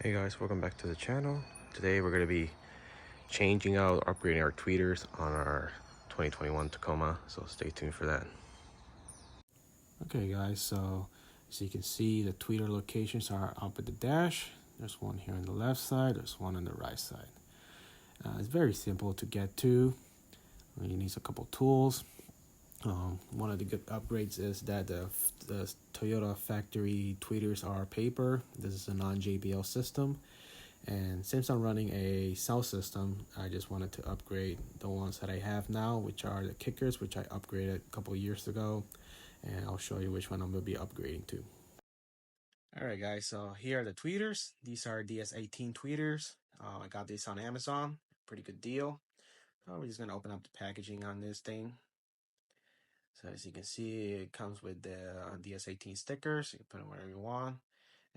Hey guys, welcome back to the channel. Today we're going to be changing out, upgrading our tweeters on our 2021 Tacoma, so stay tuned for that. Okay guys, so as you can see, the tweeter locations are up at the dash. There's one here on the left side, there's one on the right side. It's very simple to get to. You need a couple tools. One of the good upgrades is that the Toyota factory tweeters are paper. This is a non-JBL system. And since I'm running a sound system, I just wanted to upgrade the ones that I have now, which are the kickers, which I upgraded a couple years ago. And I'll show you which one I'm going to be upgrading to. Alright guys, so here are the tweeters. These are DS18 tweeters. I got this on Amazon. Pretty good deal. So we're just going to open up the packaging on this thing. So as you can see, it comes with the DS18 stickers. You can put them wherever you want.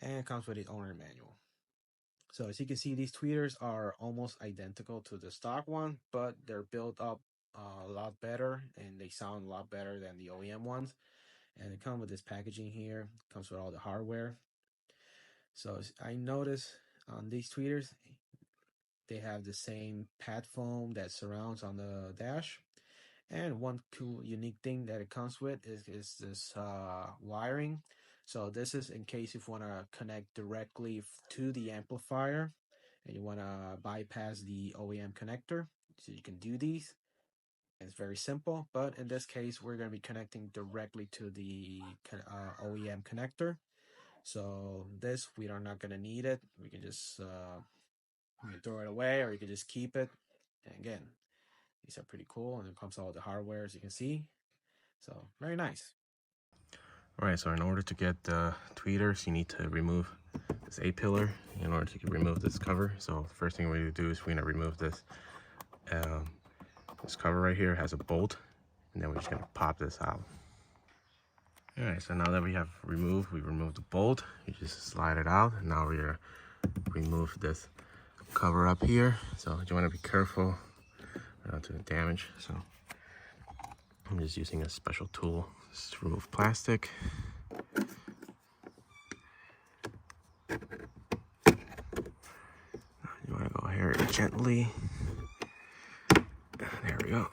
And it comes with its owner manual. So as you can see, these tweeters are almost identical to the stock one, but they're built up a lot better and they sound a lot better than the OEM ones. And they come with this packaging here. It comes with all the hardware. So I noticed on these tweeters, they have the same pad foam that surrounds on the dash. And one cool unique thing that it comes with is this wiring. So this is in case if you want to connect directly to the amplifier and you want to bypass the OEM connector. So you can do these. It's very simple, but in this case, we're going to be connecting directly to the OEM connector. So this, we are not going to need it. We can just you can throw it away or you can just keep it. And again, these are pretty cool, and it comes all with the hardware, as you can see. So very nice. All right, so in order to get the tweeters, you need to remove this A-pillar in order to remove this cover. So the first thing we're going to do is we're going to remove this this cover right here. Has a bolt, and then we're just going to pop this out. All right, so now that we removed the bolt, you just slide it out, and now we're going to remove this cover up here. So you want to be careful not to damage. So I'm just using a special tool to remove plastic. You want to go here gently. There we go.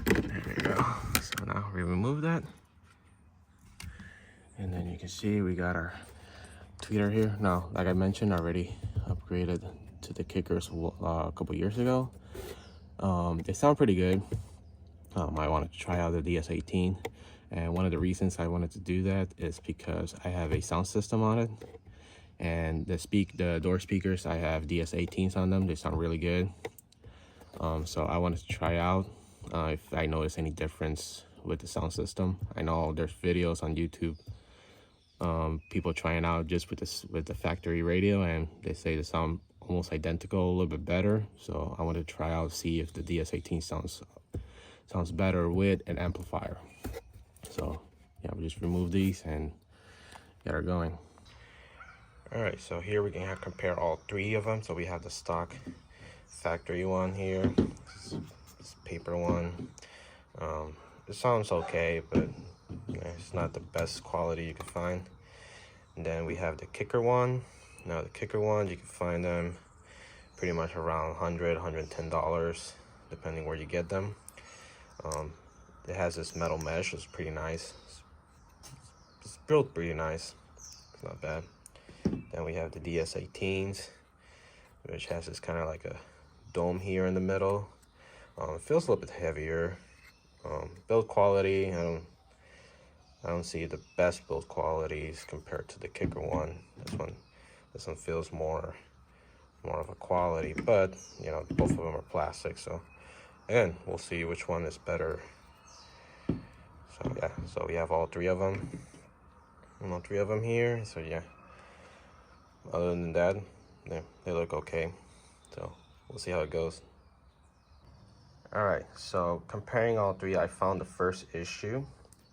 There we go. So now we remove that. And then you can see we got our tweeter here. Now, like I mentioned, I already upgraded to the kickers a couple years ago. They sound pretty good. I wanted to try out the DS18, and one of the reasons I wanted to do that is because I have a sound system on it, and the door speakers, I have DS18s on them. They sound really good. So I wanted to try out if I notice any difference with the sound system. I know there's videos on YouTube, people trying out just with the factory radio, and they say they sound almost identical, a little bit better. So I wanted to try out, see if the DS18 sounds better with an amplifier. So yeah, we just remove these and get her going. All right, so here we can compare all three of them. So we have the stock factory one here, this paper one. It sounds okay, but it's not the best quality you can find. And then we have the kicker one. Now the kicker ones, you can find them pretty much around $100, $110, depending where you get them. It has this metal mesh. It's pretty nice. It's built pretty nice. It's not bad. Then we have the DS18s, which has this kind of like a dome here in the middle. It feels a little bit heavier. Build quality, I don't see the best build qualities compared to the kicker one. This one feels more of a quality, but you know, both of them are plastic. So again, we'll see which one is better. So yeah, so we have all three of them. All three of them here. So yeah, other than that, they look okay. So we'll see how it goes. All right, so comparing all three, I found the first issue.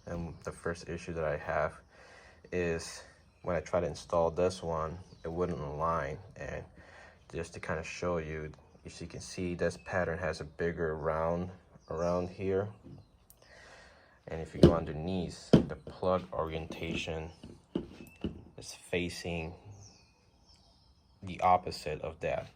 And the first issue that I have is when I try to install this one, it wouldn't align. And just to kind of show you, as you can see, this pattern has a bigger round around here. And if you go underneath, the plug orientation is facing the opposite of that.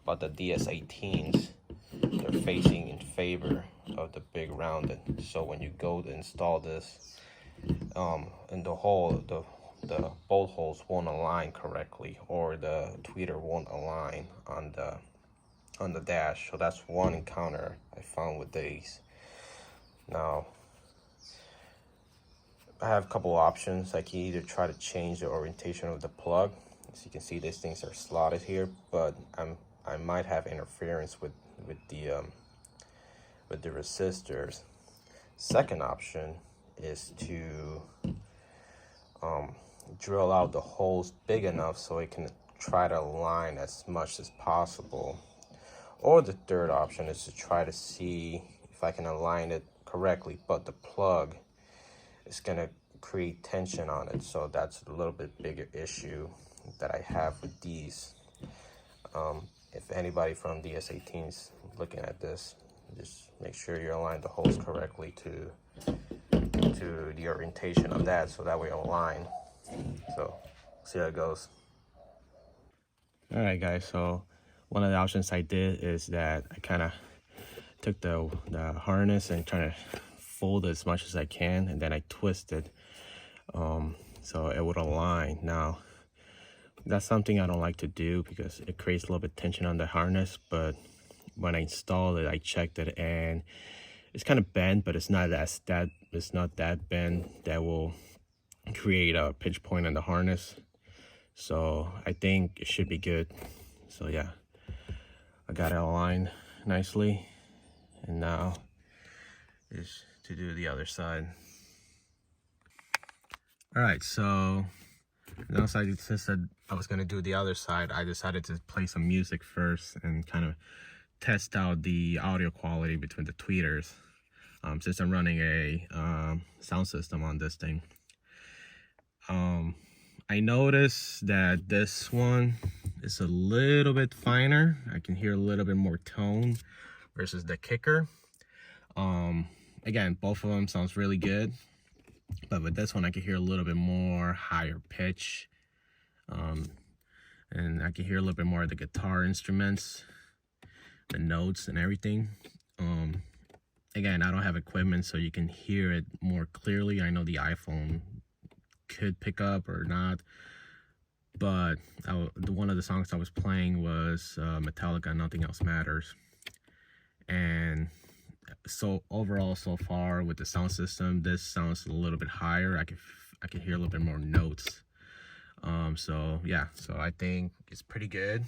But the DS18s, they're facing in favor of the big rounded. So when you go to install this, in the hole, the bolt holes won't align correctly, or the tweeter won't align on the dash. So that's one encounter I found with these. Now, I have a couple options. I can either try to change the orientation of the plug. As you can see, these things are slotted here, but I might have interference with the resistors. Second option is to drill out the holes big enough so it can try to align as much as possible. Or the third option is to try to see if I can align it correctly, but the plug is going to create tension on it. So that's a little bit bigger issue that I have with these. If anybody from DS18s looking at this, just make sure you align the holes correctly to the orientation of that, so that way it'll align. So see how it goes. All right, guys, so one of the options I did is that I kind of took the harness and trying to fold it as much as I can, and then I twisted so it would align. Now, that's something I don't like to do because it creates a little bit of tension on the harness, but when I installed it, I checked it and it's kind of bent, but it's not that bent that will create a pinch point on the harness. So I think it should be good. So yeah, I got it aligned nicely, and now is to do the other side. All right, so now since I was gonna do the other side, I decided to play some music first and kind of test out the audio quality between the tweeters, since I'm running a sound system on this thing. I noticed that this one is a little bit finer. I can hear a little bit more tone versus the kicker. Again, both of them sounds really good, but with this one I can hear a little bit more higher pitch, and I can hear a little bit more of the guitar instruments, the notes and everything. Again, I don't have equipment, so you can hear it more clearly. I know the iPhone could pick up or not, but one of the songs I was playing was Metallica, Nothing Else Matters. And so overall, so far with the sound system, this sounds a little bit higher. I can hear a little bit more notes. So yeah, so I think it's pretty good.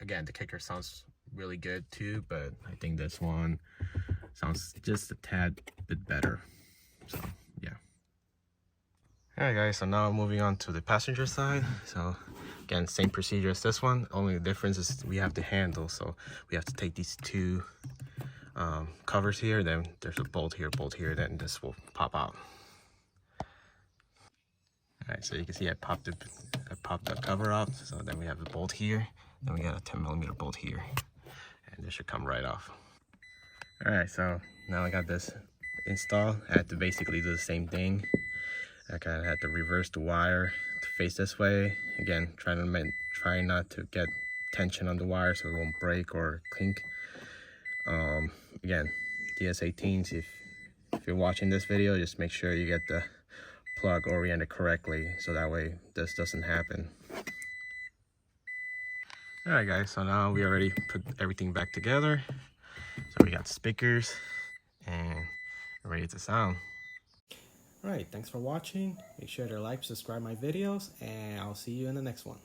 Again, the kicker sounds really good too, but I think this one sounds just a tad bit better. So yeah. Alright guys, so now moving on to the passenger side. So again, same procedure as this one, only the difference is we have the handle. So we have to take these two covers here, then there's a bolt here, then this will pop out. Alright, so you can see I popped the cover out. So then we have the bolt here, then we got a 10mm bolt here, and this should come right off. Alright, so now I got this installed. I had to basically do the same thing. I kind of had to reverse the wire to face this way. Again, try not to get tension on the wire so it won't break or clink. Again, DS18s, if you're watching this video, just make sure you get the plug oriented correctly so that way this doesn't happen. Alright guys, so now we already put everything back together. So we got speakers and ready to sound. Alright, thanks for watching. Make sure to like, subscribe my videos, and I'll see you in the next one.